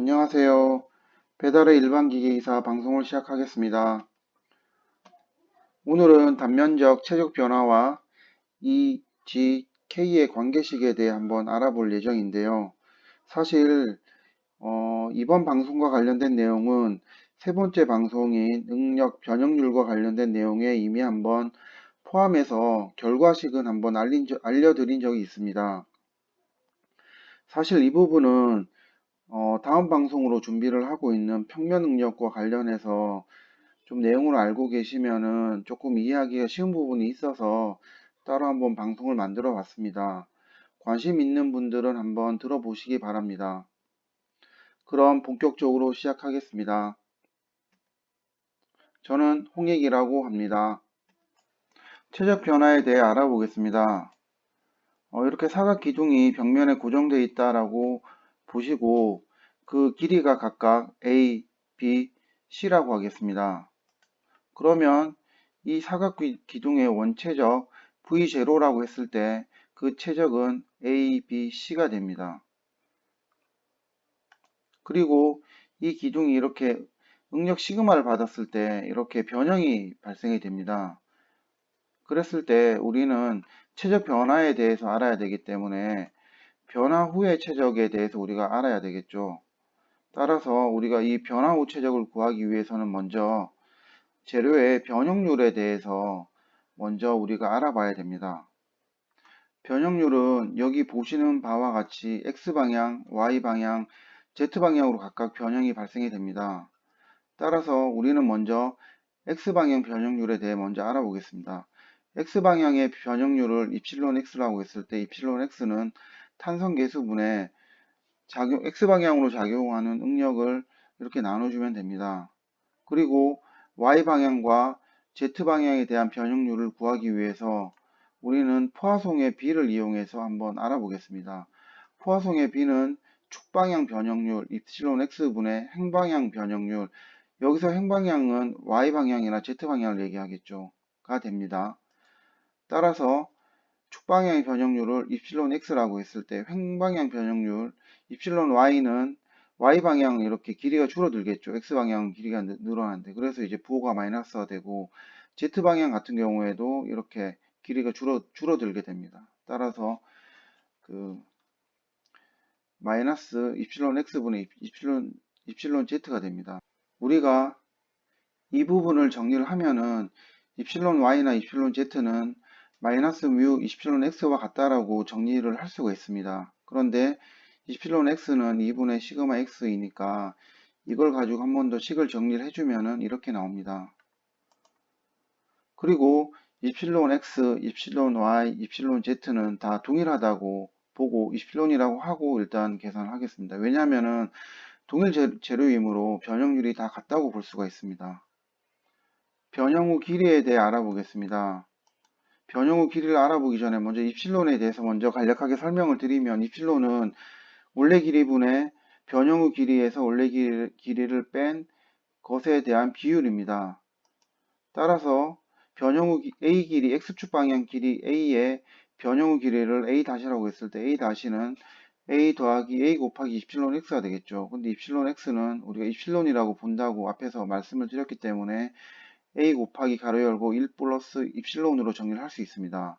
안녕하세요. 배달의 일반 기계이사 방송을 시작하겠습니다. 오늘은 단면적 최적 변화와 EGK의 관계식에 대해 한번 알아볼 예정인데요. 사실 이번 방송과 관련된 내용은 세 번째 방송인 응력 변형률과 관련된 내용에 이미 한번 포함해서 결과식은 한번 알려드린 적이 있습니다. 사실 이 부분은 다음 방송으로 준비를 하고 있는 평면 응력과 관련해서 좀 내용을 알고 계시면은 조금 이해하기가 쉬운 부분이 있어서 따로 한번 방송을 만들어 봤습니다. 관심 있는 분들은 한번 들어보시기 바랍니다. 그럼 본격적으로 시작하겠습니다. 저는 홍익이라고 합니다. 최적 변화에 대해 알아보겠습니다. 이렇게 사각 기둥이 벽면에 고정되어 있다라고 보시고 그 길이가 각각 A, B, C라고 하겠습니다. 그러면 이 사각 기둥의 원최적 V0라고 했을 때 그 최적은 A, B, C가 됩니다. 그리고 이 기둥이 이렇게 응력 시그마를 받았을 때 이렇게 변형이 발생이 됩니다. 그랬을 때 우리는 최적 변화에 대해서 알아야 되기 때문에 변화 후의 최적에 대해서 우리가 알아야 되겠죠. 따라서 우리가 이 변화 후 최적을 구하기 위해서는 먼저 재료의 변형률에 대해서 먼저 우리가 알아봐야 됩니다. 변형률은 여기 보시는 바와 같이 X방향, Y방향, Z방향으로 각각 변형이 발생이 됩니다. 따라서 우리는 먼저 X방향 변형률에 대해 먼저 알아보겠습니다. X방향의 변형률을 X라고 했을 때 X는 탄성 계수분의 X방향으로 작용하는 응력을 이렇게 나눠주면 됩니다. 그리고 Y방향과 Z방향에 대한 변형률을 구하기 위해서 우리는 포화송의 B를 이용해서 한번 알아보겠습니다. 포화송의 B는 축방향 변형률 X분의 행방향 변형률, 여기서 행방향은 Y방향이나 Z방향을 얘기하겠죠. 가 됩니다. 따라서 축방향의 변형률을 X라고 했을 때 횡방향 변형률 Y는 Y방향 이렇게 길이가 줄어들겠죠. X방향 길이가 늘어나는데. 그래서 이제 부호가 마이너스가 되고 Z방향 같은 경우에도 이렇게 길이가 줄어들게 됩니다. 따라서 그 마이너스 X분의 Z가 됩니다. 우리가 이 부분을 정리를 하면은 Y나 Z는 마이너스 뮤 X와 같다라고 정리를 할 수가 있습니다. 그런데 X는 2분의 시그마 X이니까 이걸 가지고 한 번 더 식을 정리를 해주면은 이렇게 나옵니다. 그리고 X, Y, Z는 다 동일하다고 보고 이라고 하고 일단 계산을 하겠습니다. 왜냐하면은 동일 재료이므로 변형률이 다 같다고 볼 수가 있습니다. 변형 후 길이에 대해 알아보겠습니다. 변형 후 길이를 알아보기 전에 먼저 에 대해서 먼저 간략하게 설명을 드리면 는 원래 길이분의 변형 후 길이에서 원래 길이를 뺀 것에 대한 비율입니다. 따라서 변형 후 A 길이, X축 방향 길이 A의 변형 후 길이를 A-라고 했을 때 A-는 A 더하기 A 곱하기 X가 되겠죠. 근데 X는 우리가 이라고 본다고 앞에서 말씀을 드렸기 때문에 A 곱하기 가로 열고 1 플러스 으로 정리를 할 수 있습니다.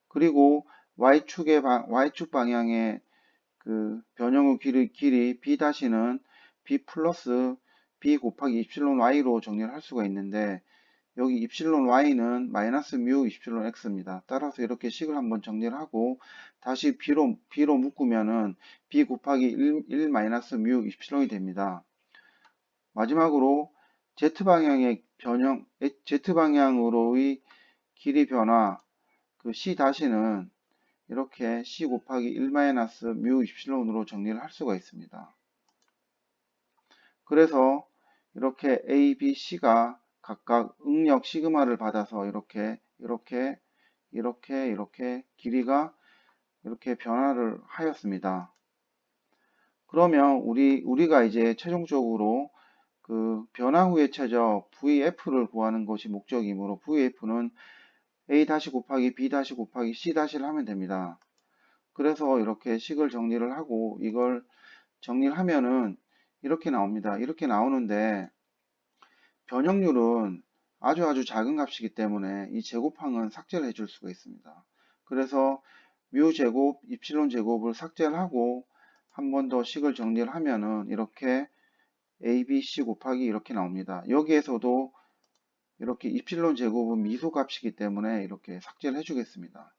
그리고 Y축 방향의 그 변형 후 길이 B-는 B 플러스 B 곱하기 Y로 정리를 할 수가 있는데 여기 Y는 마이너스 뮤 X입니다. 따라서 이렇게 식을 한번 정리를 하고 다시 B로 묶으면은 B 곱하기 1 마이너스 뮤 Y이 됩니다. 마지막으로 Z방향으로의 길이 변화 그 C-는 이렇게 C 곱하기 1 마이너스 뮤 Y으로 정리를 할 수가 있습니다. 그래서 이렇게 A, B, C가 각각 응력 시그마를 받아서 이렇게 길이가 이렇게 변화를 하였습니다. 그러면 우리가 이제 최종적으로 그 변화 후의 최적 VF를 구하는 것이 목적이므로 VF는 A- 곱하기 B- 곱하기 C- 하면 됩니다. 그래서 이렇게 식을 정리를 하고 이걸 정리를 하면은 이렇게 나옵니다. 이렇게 나오는데 변형률은 아주 작은 값이기 때문에 이 제곱항은 삭제를 해줄 수가 있습니다. 그래서 뮤 제곱, 입실론 제곱을 삭제를 하고 한 번 더 식을 정리를 하면은 이렇게 ABC 곱하기 이렇게 나옵니다. 여기에서도 이렇게 입실론 제곱은 미소값이기 때문에 이렇게 삭제를 해주겠습니다.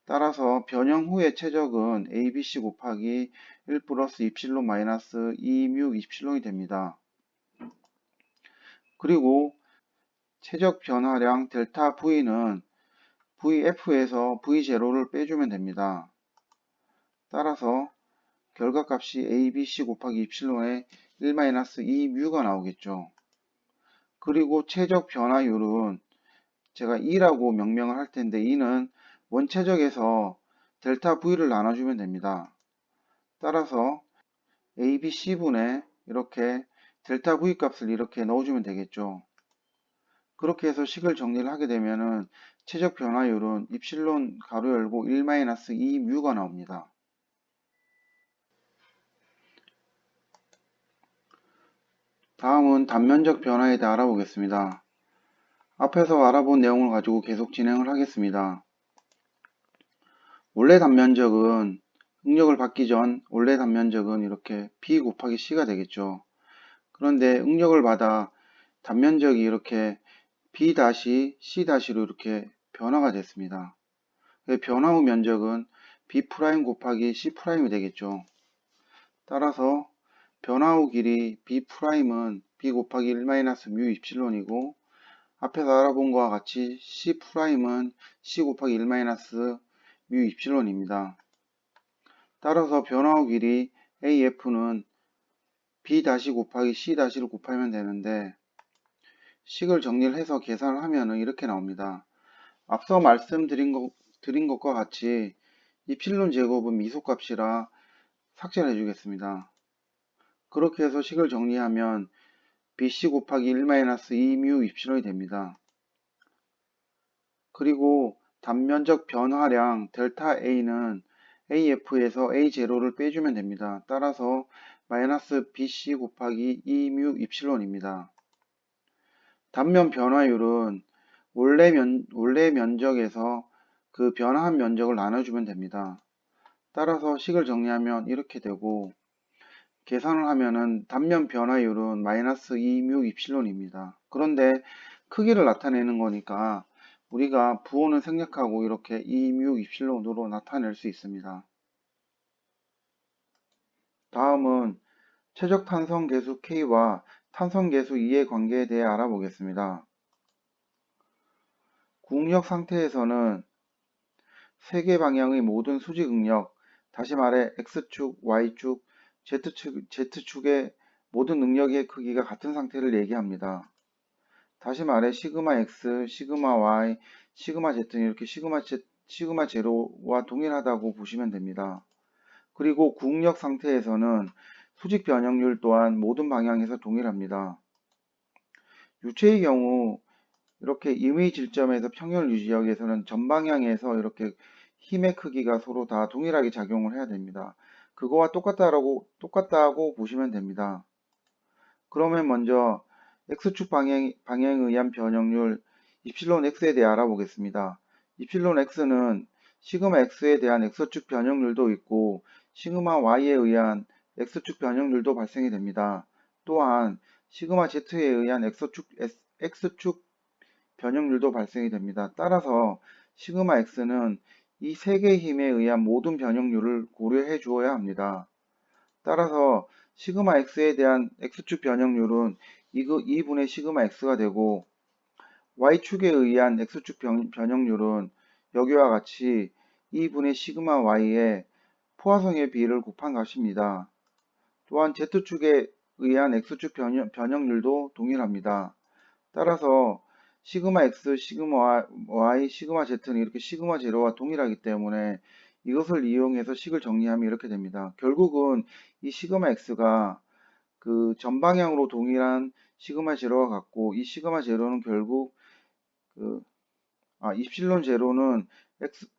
따라서 변형 후의 최적은 ABC 곱하기 1 플러스 입실론 마이너스 2뮤 입실론이 됩니다. 그리고 최적 변화량 델타 V는 VF에서 V0를 빼주면 됩니다. 따라서 결과값이 ABC 곱하기 입실론의 1-2뮤가 나오겠죠. 그리고 최적 변화율은 제가 2라고 명명을 할 텐데 2는 원최적에서 델타 V를 나눠주면 됩니다. 따라서 ABC분에 이렇게 델타 V 값을 이렇게 넣어주면 되겠죠. 그렇게 해서 식을 정리를 하게 되면은 최적 변화율은 입실론 가로 열고 1-2뮤가 나옵니다. 다음은 단면적 변화에 대해 알아보겠습니다. 앞에서 알아본 내용을 가지고 계속 진행을 하겠습니다. 원래 단면적은 응력을 받기 전 원래 단면적은 이렇게 B 곱하기 C가 되겠죠. 그런데 응력을 받아 단면적이 이렇게 B-C-로 이렇게 변화가 됐습니다. 변화 후 면적은 B' 곱하기 C'이 되겠죠. 따라서 변화 후 길이 B'은 B 곱하기 1-뮤 입실론이고 앞에서 알아본 것과 같이 C'은 C 곱하기 1-뮤 입실론입니다. 따라서 변화 후 길이 AF는 B' 곱하기 C'를 곱하면 되는데 식을 정리를 해서 계산을 하면 이렇게 나옵니다. 앞서 드린 것과 같이 입실론 제곱은 미소값이라 삭제를 해주겠습니다. 그렇게 해서 식을 정리하면 BC 곱하기 1-2뮤 입실론이 됩니다. 그리고 단면적 변화량 델타 A는 AF에서 A0를 빼주면 됩니다. 따라서 마이너스 BC 곱하기 2뮤 입실론입니다. 단면 변화율은 원래 면적에서 그 변화한 면적을 나눠주면 됩니다. 따라서 식을 정리하면 이렇게 되고 계산을 하면은 단면 변화율은 마이너스 2뮤 입실론입니다. 그런데 크기를 나타내는 거니까 우리가 부호는 생략하고 이렇게 2뮤 입실론으로 나타낼 수 있습니다. 다음은 최적 탄성 계수 K와 탄성 계수 E의 관계에 대해 알아보겠습니다. 구응력 상태에서는 세개 방향의 모든 수직 응력, 다시 말해 X축, Y축, Z축의 모든 능력의 크기가 같은 상태를 얘기합니다. 다시 말해 시그마 X, 시그마 Y, 시그마 Z는 이렇게 시그마 제로와 동일하다고 보시면 됩니다. 그리고 구응력 상태에서는 수직 변형률 또한 모든 방향에서 동일합니다. 유체의 경우 이렇게 임의 질점에서 평열 유지역에서는 전방향에서 이렇게 힘의 크기가 서로 다 동일하게 작용을 해야 됩니다. 그거와 똑같다고 보시면 됩니다. 그러면 먼저 X축 방향에 의한 변형률 입실론 X에 대해 알아보겠습니다. 입실론 X는 시그마 X에 대한 X축 변형률도 있고 시그마 Y에 의한 X축 변형률도 발생이 됩니다. 또한 시그마 Z에 의한 X축 변형률도 발생이 됩니다. 따라서 시그마 X는 이 세 개의 힘에 의한 모든 변형률을 고려해 주어야 합니다. 따라서 시그마 X에 대한 X축 변형률은 2분의 시그마 X가 되고 Y축에 의한 X축 변형률은 여기와 같이 2분의 시그마 Y의 포화성의 비를 곱한 값입니다. 또한 Z축에 의한 X축 변형률도 동일합니다. 따라서 시그마 X, 시그마 Y, 시그마 Z는 이렇게 시그마 제로와 동일하기 때문에 이것을 이용해서 식을 정리하면 이렇게 됩니다. 결국은 이 시그마 X가 그 전방향으로 동일한 시그마 제로와 같고 이 시그마 제로는 결국 입실론 제로는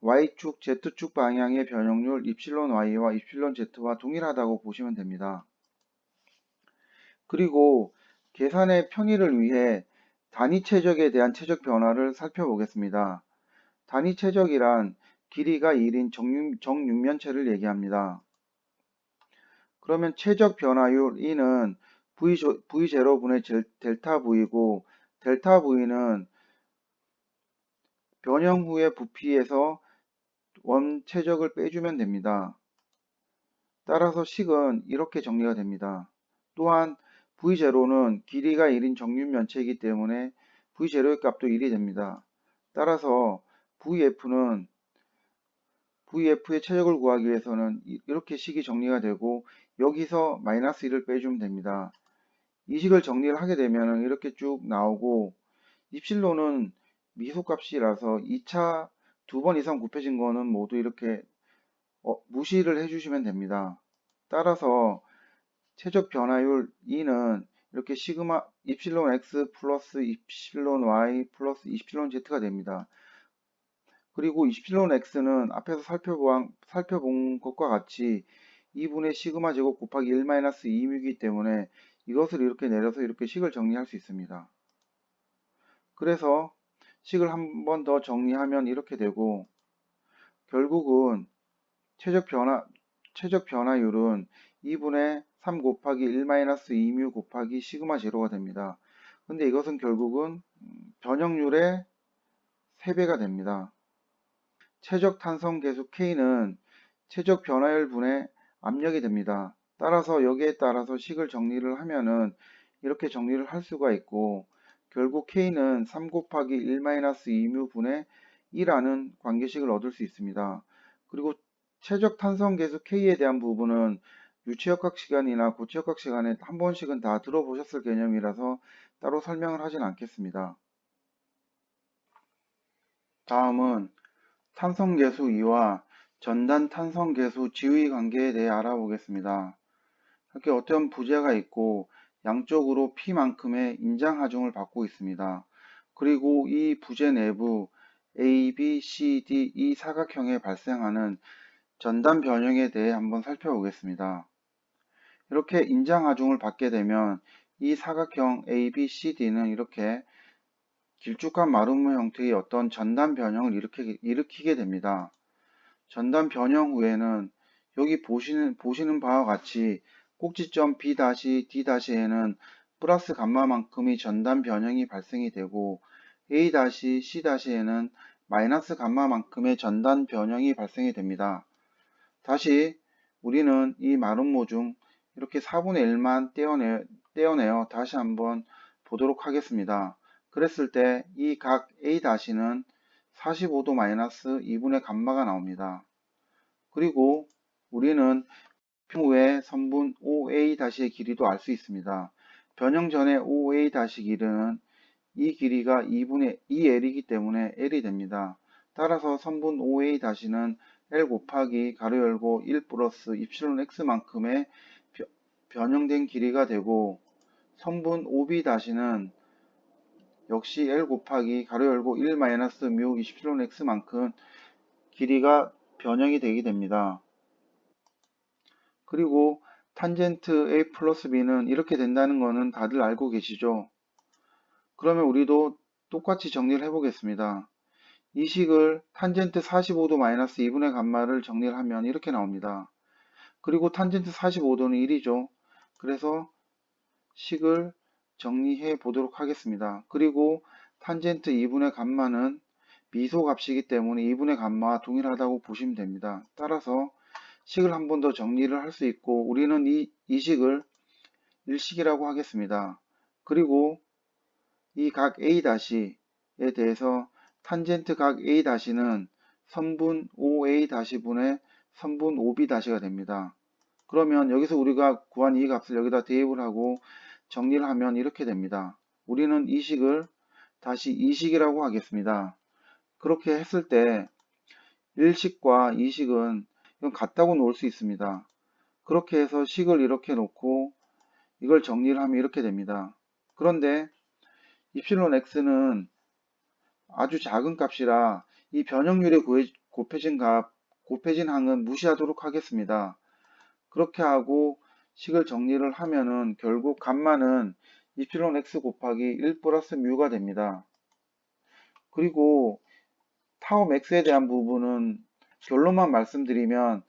Y축, Z축 방향의 변형률 입실론 Y와 입실론 Z와 동일하다고 보시면 됩니다. 그리고 계산의 편의를 위해 단위 최적에 대한 최적 변화를 살펴보겠습니다. 단위 최적이란 길이가 1인 정육면체를 얘기합니다. 그러면 최적 변화율 E는 V0분의 델타 V이고 델타 V는 변형 후의 부피에서 원 최적을 빼주면 됩니다. 따라서 식은 이렇게 정리가 됩니다. 또한 V0는 길이가 1인 정육면체이기 때문에 V0의 값도 1이 됩니다. 따라서 VF의 최적을 구하기 위해서는 이렇게 식이 정리가 되고 여기서 마이너스 1을 빼주면 됩니다. 이 식을 정리를 하게 되면 이렇게 쭉 나오고 입실로는 미소값이라서 2차 2번 이상 곱해진 거는 모두 이렇게 무시를 해주시면 됩니다. 따라서 최적 변화율 E는 이렇게 시그마 입실론 X 플러스 입실론 Y 플러스 입실론 Z가 됩니다. 그리고 입실론 X는 앞에서 살펴본 것과 같이 2분의 시그마 제곱 곱하기 1-2이기 때문에 이것을 이렇게 내려서 이렇게 식을 정리할 수 있습니다. 그래서 식을 한 번 더 정리하면 이렇게 되고 결국은 최적 변화율은 2분의 3 곱하기 1-2μ 곱하기 시그마 제로가 됩니다. 근데 이것은 결국은 변형률의 3배가 됩니다. 최적 탄성 계수 K는 최적 변화율 분의 압력이 됩니다. 따라서 여기에 따라서 식을 정리를 하면은 이렇게 정리를 할 수가 있고 결국 K는 3 곱하기 1-2μ 분의 2라는 관계식을 얻을 수 있습니다. 그리고 최적 탄성 계수 K에 대한 부분은 유체역학 시간이나 고체역학 시간에 한 번씩은 다 들어보셨을 개념이라서 따로 설명을 하진 않겠습니다. 다음은 탄성계수 2와 전단 탄성계수 지위 관계에 대해 알아보겠습니다. 이렇게 어떤 부재가 있고 양쪽으로 P만큼의 인장하중을 받고 있습니다. 그리고 이 부재 내부 A, B, C, D, E 사각형에 발생하는 전단 변형에 대해 한번 살펴보겠습니다. 이렇게 인장하중을 받게 되면 이 사각형 A, B, C, D는 이렇게 길쭉한 마름모 형태의 어떤 전단 변형을 일으키게 됩니다. 전단 변형 후에는 여기 보시는 바와 같이 꼭지점 B-D-에는 플러스 감마만큼의 전단 변형이 발생이 되고 A-C-에는 마이너스 감마만큼의 전단 변형이 발생이 됩니다. 다시 우리는 이 마름모 중 이렇게 4분의 1만 떼어내어 다시 한번 보도록 하겠습니다. 그랬을 때 이 각 A-는 45도 마이너스 2분의 감마가 나옵니다. 그리고 우리는 변형 후에 선분 OA-의 길이도 알 수 있습니다. 변형 전에 OA- 길이는 이 길이가 2L이기 때문에 L이 됩니다. 따라서 선분 OA-는 L 곱하기 가로 열고 1 플러스 입실론 X만큼의 변형된 길이가 되고 선분 OB-는 역시 L 곱하기 가로 열고 1 마이너스 뮤 입실론 X만큼 길이가 변형이 되게 됩니다. 그리고 탄젠트 A 플러스 B는 이렇게 된다는 거는 다들 알고 계시죠? 그러면 우리도 똑같이 정리를 해보겠습니다. 이 식을 탄젠트 45도 마이너스 2분의 감마를 정리를 하면 이렇게 나옵니다. 그리고 탄젠트 45도는 1이죠. 그래서 식을 정리해 보도록 하겠습니다. 그리고 탄젠트 2분의 감마는 미소값이기 때문에 2분의 감마와 동일하다고 보시면 됩니다. 따라서 식을 한 번 더 정리를 할 수 있고 우리는 이 식을 일식이라고 하겠습니다. 그리고 이 각 A-에 대해서 탄젠트 각 A-는 선분 OA-분의 선분 OB-가 됩니다. 그러면 여기서 우리가 구한 이 값을 여기다 대입을 하고 정리를 하면 이렇게 됩니다. 우리는 이 식을 다시 이식이라고 하겠습니다. 그렇게 했을 때 1식과 2식은 이건 같다고 놓을 수 있습니다. 그렇게 해서 식을 이렇게 놓고 이걸 정리를 하면 이렇게 됩니다. 그런데 입실론 x는 아주 작은 값이라 이 변형률에 곱해진 항은 무시하도록 하겠습니다. 그렇게 하고 식을 정리를 하면은 결국 감마는 이필론 x 곱하기 1 플러스 뮤가 됩니다. 그리고 타워 맥스에 대한 부분은 결론만 말씀드리면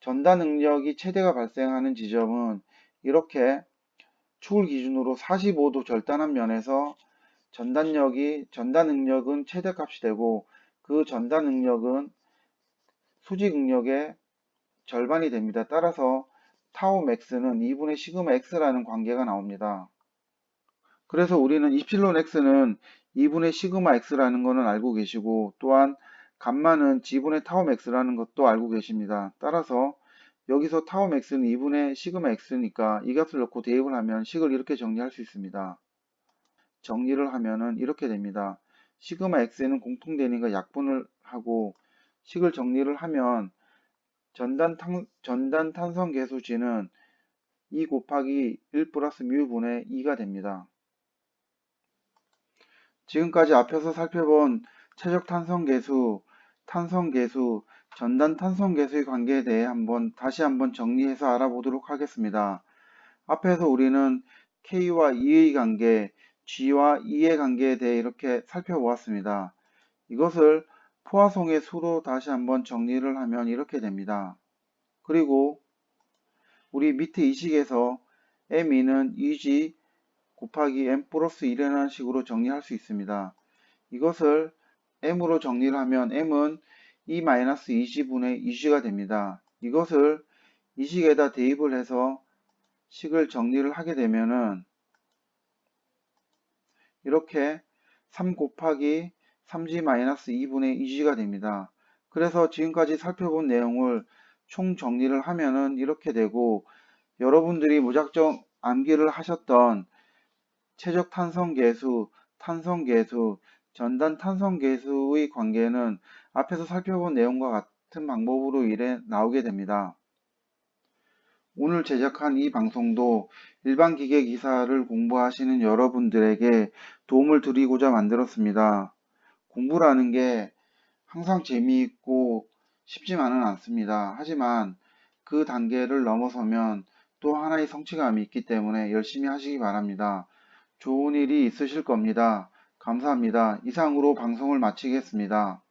전단 응력이 최대가 발생하는 지점은 이렇게 축을 기준으로 45도 절단한 면에서 전단 응력은 최대값이 되고 그 전단 응력은 수직 응력의 절반이 됩니다. 따라서 타우 맥스는 2분의 시그마 x라는 관계가 나옵니다. 그래서 우리는 이필론 x는 2분의 시그마 x라는 것은 알고 계시고 또한 감마는 지분의 타우 맥스라는 것도 알고 계십니다. 따라서 여기서 타우 맥스는 2분의 시그마 x니까 이 값을 넣고 대입을 하면 식을 이렇게 정리할 수 있습니다. 정리를 하면은 이렇게 됩니다. 시그마 x는 공통되니까 약분을 하고 식을 정리를 하면 전단 탄성 계수 g는 2 곱하기 1 플러스 뮤분의 2가 됩니다. 지금까지 앞에서 살펴본 최적 탄성 계수, 전단 탄성 계수의 관계에 대해 다시 한번 정리해서 알아보도록 하겠습니다. 앞에서 우리는 K와 E의 관계, G와 E의 관계에 대해 이렇게 살펴보았습니다. 이것을 포화송의 수로 다시 한번 정리를 하면 이렇게 됩니다. 그리고 우리 밑에 이 식에서 M2는 EG 곱하기 M 플러스 1이라는 식으로 정리할 수 있습니다. 이것을 M으로 정리를 하면 M은 E-2G분의 2G가 됩니다. 이것을 이 식에다 대입을 해서 식을 정리를 하게 되면은 이렇게 3 곱하기 3G-2분의 2G가 됩니다. 그래서 지금까지 살펴본 내용을 총 정리를 하면은 이렇게 되고 여러분들이 무작정 암기를 하셨던 최적 탄성계수, 전단 탄성계수의 관계는 앞에서 살펴본 내용과 같은 방법으로 나오게 됩니다. 오늘 제작한 이 방송도 일반 기계 기사를 공부하시는 여러분들에게 도움을 드리고자 만들었습니다. 공부라는 게 항상 재미있고 쉽지만은 않습니다. 하지만 그 단계를 넘어서면 또 하나의 성취감이 있기 때문에 열심히 하시기 바랍니다. 좋은 일이 있으실 겁니다. 감사합니다. 이상으로 방송을 마치겠습니다.